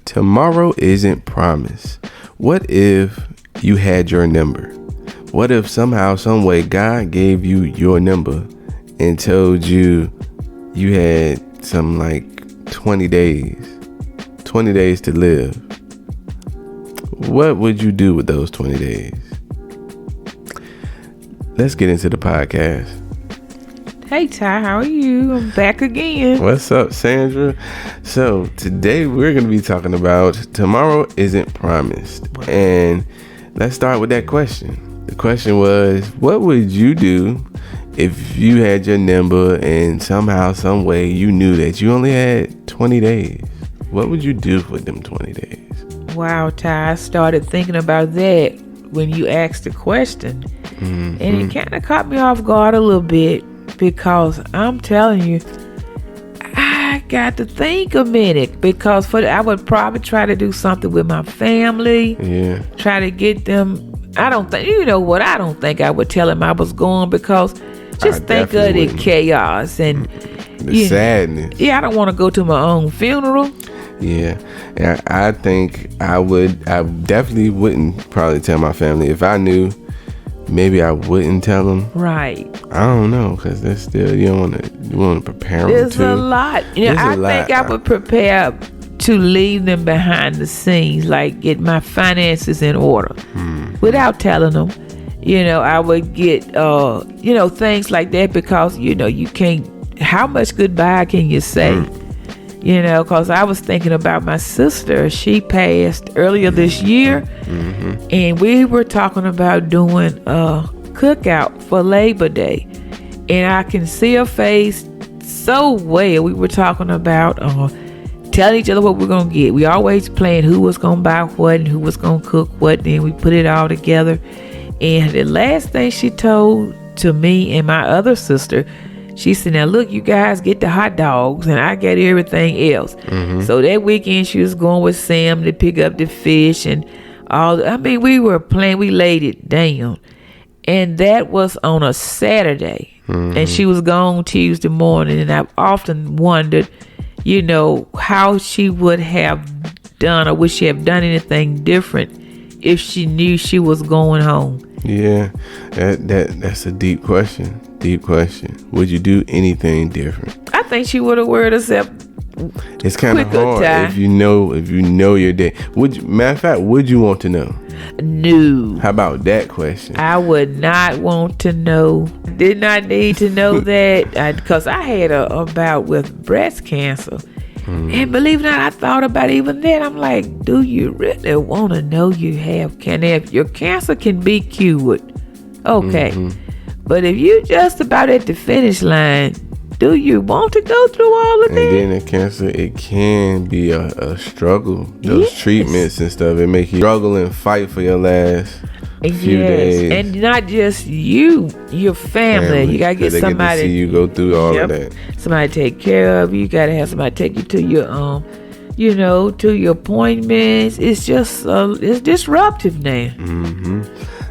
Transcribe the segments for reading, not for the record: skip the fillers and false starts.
Tomorrow isn't promised. What if you had your number? What if somehow, some way, God gave you your number and told you you had some like 20 days to live? What would you do with those 20 days? Let's get into the podcast. Hey Ty, how are you? I'm back again. What's up, Sandra? So today we're going to be talking about tomorrow isn't promised. And let's start with that question. The question was, what would you do if you had your number and somehow, some way you knew that you only had 20 days? What would you do with them 20 days? Wow, Ty, I started thinking about that when you asked the question. Mm-hmm. And it kind of caught me off guard a little bit. Because I'm telling you, I got to think a minute. Because I would probably try to do something with my family. Yeah. Try to get them. I don't think I would tell them I was going, because just think of the chaos and the sadness. Yeah, I don't want to go to my own funeral. Yeah, and I think I definitely wouldn't probably tell my family. If I knew, maybe I wouldn't tell them. Right. I don't know, because there's still, you want to prepare them. There's a lot. I think I would prepare to leave them behind the scenes, like get my finances in order without telling them. I would get, things like that, because, you can't, how much goodbye can you say? Because I was thinking about my sister. She passed earlier this year, and we were talking about doing a cookout for Labor Day, and I can see her face so well. We were talking about telling each other what we're gonna get. We always planned who was gonna buy what and who was gonna cook what. Then we put it all together. And the last thing she told to me and my other sister, she said, "Now look, you guys get the hot dogs and I get everything else." So that weekend she was going with Sam to pick up the fish and all. We were playing. We laid it down, and that was on a Saturday, and she was gone Tuesday morning. And I've often wondered, how she would have done, or would she have done anything different if she knew she was going home? Yeah, that's a deep question. Would you do anything different? I think she would have worried herself. It's kind of hard if you know your day. Matter of fact, would you want to know? No. How about that question? I would not want to know. Did not need to know that, because I had a bout with breast cancer. And believe it or not, I thought about even that. I'm like, do you really want to know you have cancer? If your cancer can be cured, okay. But if you just about at the finish line, do you want to go through all of that? And then the cancer, it can be a struggle. Those treatments and stuff, it make you struggle and fight for your last few days. And not just you, your family. You gotta get somebody to see you go through all of that. Somebody to take care of you. You gotta have somebody take you to your to your appointments. It's just it's disruptive now.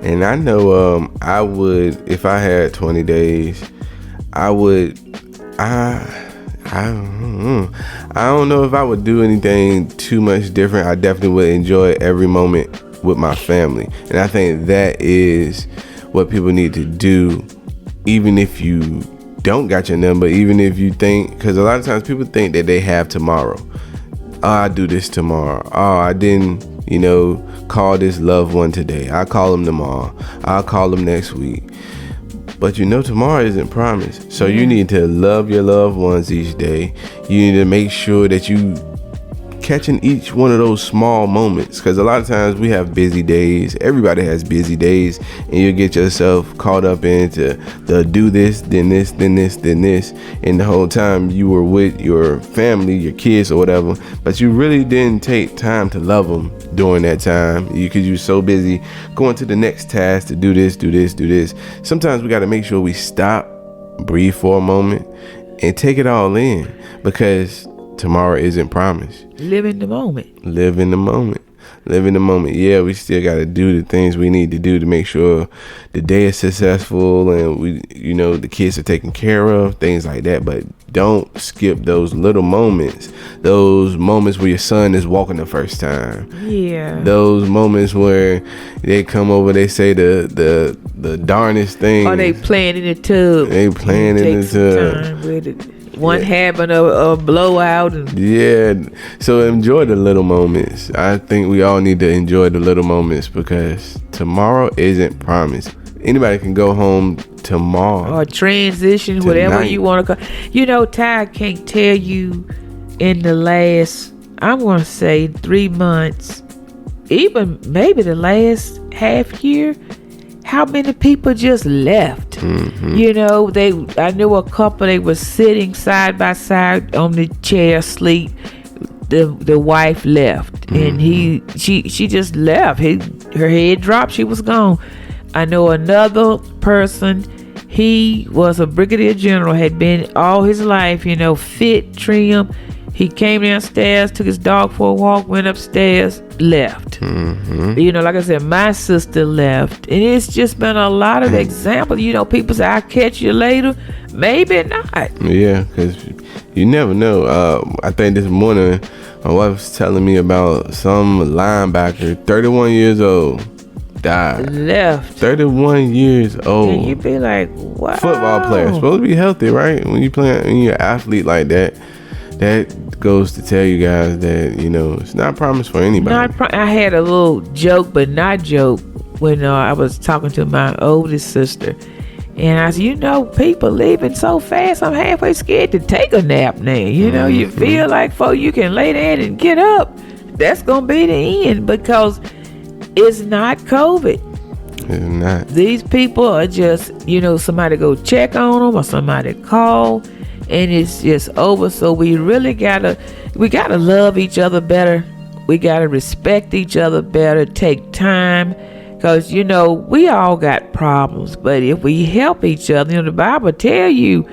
And I know I would, if I had 20 days, I don't know if I would do anything too much different. I definitely would enjoy every moment with my family. And I think that is what people need to do, even if you don't got your number, even if you think, because a lot of times people think that they have tomorrow. Oh, I do this tomorrow. Oh, I didn't, call this loved one today. I'll call them tomorrow. I'll call them next week. But tomorrow isn't promised. So you need to love your loved ones each day. You need to make sure that you catching each one of those small moments, because a lot of times we have busy days. Everybody has busy days, and you get yourself caught up into the do this, then this, then this, then this, and the whole time you were with your family, your kids or whatever, but you really didn't take time to love them during that time, because you're so busy going to the next task to do this. Sometimes we got to make sure we stop, breathe for a moment, and take it all in, because tomorrow isn't promised. Live in the moment. Live in the moment. live in the moment. Yeah, we still got to do the things we need to do to make sure the day is successful and the kids are taken care of, things like that. But don't skip those little moments, those moments where your son is walking the first time. Yeah. Those moments where they come over, they say the darndest thing. Or they playing in the tub. They playing in the tub. Time with it. One having a blowout. So enjoy the little moments. I think we all need to enjoy the little moments because tomorrow isn't promised. Anybody can go home tomorrow. Or transition, tonight. Whatever you want to go. Ty, I can't tell you in the last, I'm going to say 3 months, even maybe the last half year, how many people just left. Mm-hmm. I knew a couple, they were sitting side by side on the chair asleep. The wife left, mm-hmm. and she just left. Her head dropped, she was gone. I know another person, he was a brigadier general, had been all his life, fit, trim. He came downstairs, took his dog for a walk, went upstairs, left. Mm-hmm. Like I said, my sister left. And it's just been a lot of examples. People say, I'll catch you later. Maybe not. Yeah, because you never know. I think this morning, my wife was telling me about some linebacker, 31 years old, died. Left. 31 years old. And you be like, wow. Football player. Supposed to be healthy, right? When you're an athlete like that. That goes to tell you guys that, it's not promised for anybody. I had a little joke, but not joke, when I was talking to my oldest sister. And I said, people leaving so fast, I'm halfway scared to take a nap now. Mm-hmm. You feel like, you can lay down and get up. That's going to be the end because it's not COVID. It's not. These people are just, somebody go check on them or somebody call. And it's just over. So we really gotta love each other better. We gotta respect each other better. Take time, because we all got problems. But if we help each other, the Bible tell you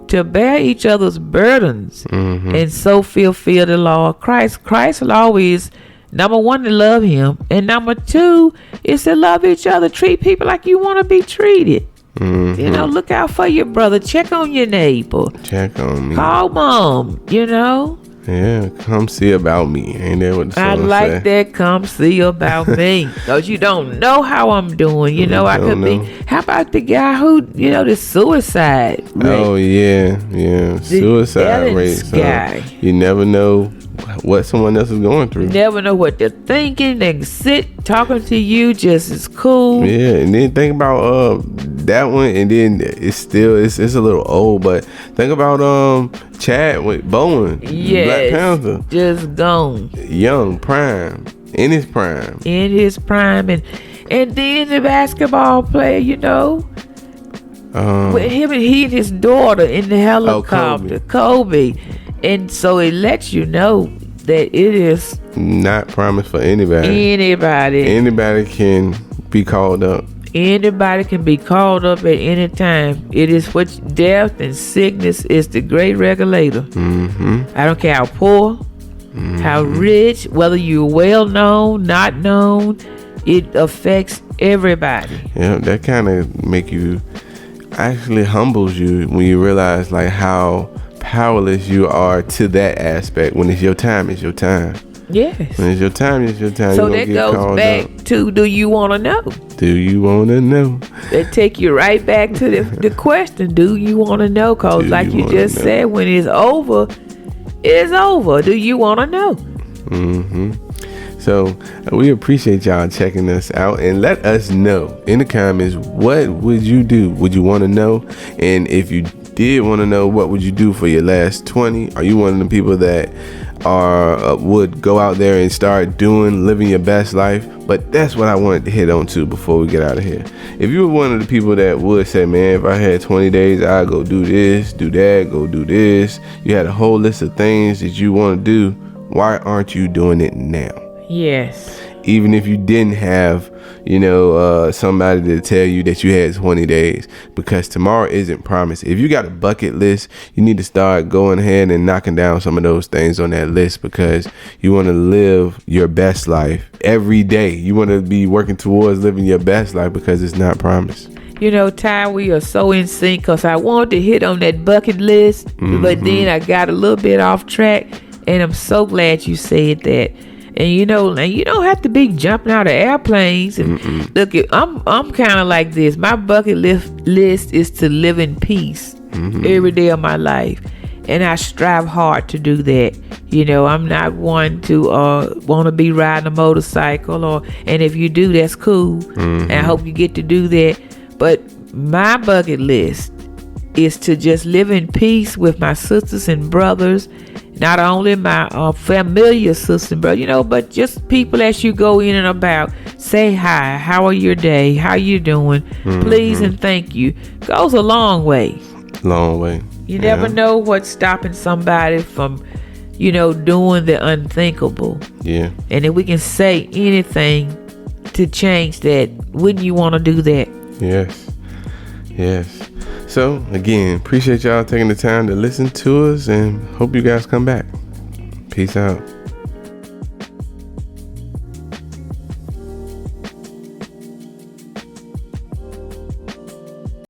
to bear each other's burdens, mm-hmm. and so fulfill the law of Christ. Christ's law is number 1 to love Him, and number 2 is to love each other. Treat people like you want to be treated. Mm-hmm. Look out for your brother. Check on your neighbor. Check on me. Call mom, Yeah, come see about me. Ain't that what the song I like say? That, come see about me. Because you don't know how I'm doing. I could be. How about the guy who, the suicide rate? Oh, yeah. Suicide rate. Guy. You never know what someone else is going through. Never know what they're thinking. They can sit talking to you just as cool. Yeah, and then think about that one, and then it's a little old, but think about Chad with Bowen, Black Panther, just gone, young, prime, in his prime, and then the basketball player, with him and his daughter in the helicopter, Kobe. And so it lets you know that it is not promised for anybody. Anybody can be called up. Anybody can be called up at any time. It is what death and sickness is the great regulator. Mm-hmm. I don't care how poor, mm-hmm. how rich, whether you're well known, not known, it affects everybody. Yeah, that kind of actually humbles you when you realize like how powerless you are to that aspect. When it's your time, it's your time. Yes. When it's your time, it's your time. So that goes back to, do you want to know? Do you want to know? That take you right back to the question, do you want to know? Because like you just said, when it's over, it's over. Do you want to know? Mm-hmm. So we appreciate y'all checking us out, and let us know in the comments, what would you do? Would you want to know? And if you did want to know, what would you do for your last 20? Are you one of the people that would go out there and start living your best life? But that's what I wanted to hit on too before we get out of here. If you were one of the people that would say, man, if I had 20 days, I'd go do this, do that, go do this. You had a whole list of things that you want to do. Why aren't you doing it now? Yes. even if you didn't have, somebody to tell you that you had 20 days, because tomorrow isn't promised. If you got a bucket list, you need to start going ahead and knocking down some of those things on that list, because you want to live your best life every day. You want to be working towards living your best life, because it's not promised. Ty, we are so in sync, because I wanted to hit on that bucket list, but then I got a little bit off track, and I'm so glad you said that. And you don't have to be jumping out of airplanes. And look, I'm kind of like this. My bucket list is to live in peace every day of my life, and I strive hard to do that. I'm not one to want to be riding a motorcycle, and if you do, that's cool. And I hope you get to do that. But my bucket list is to just live in peace with my sisters and brothers. Not only my familiar sisters and brothers, but just people as you go in and about. Say hi. How are your day? How you doing? Please and thank you. Goes a long way. Long way. You never know what's stopping somebody from, doing the unthinkable. Yeah. And if we can say anything to change that, wouldn't you want to do that? Yes. So, again, appreciate y'all taking the time to listen to us, and hope you guys come back. Peace out.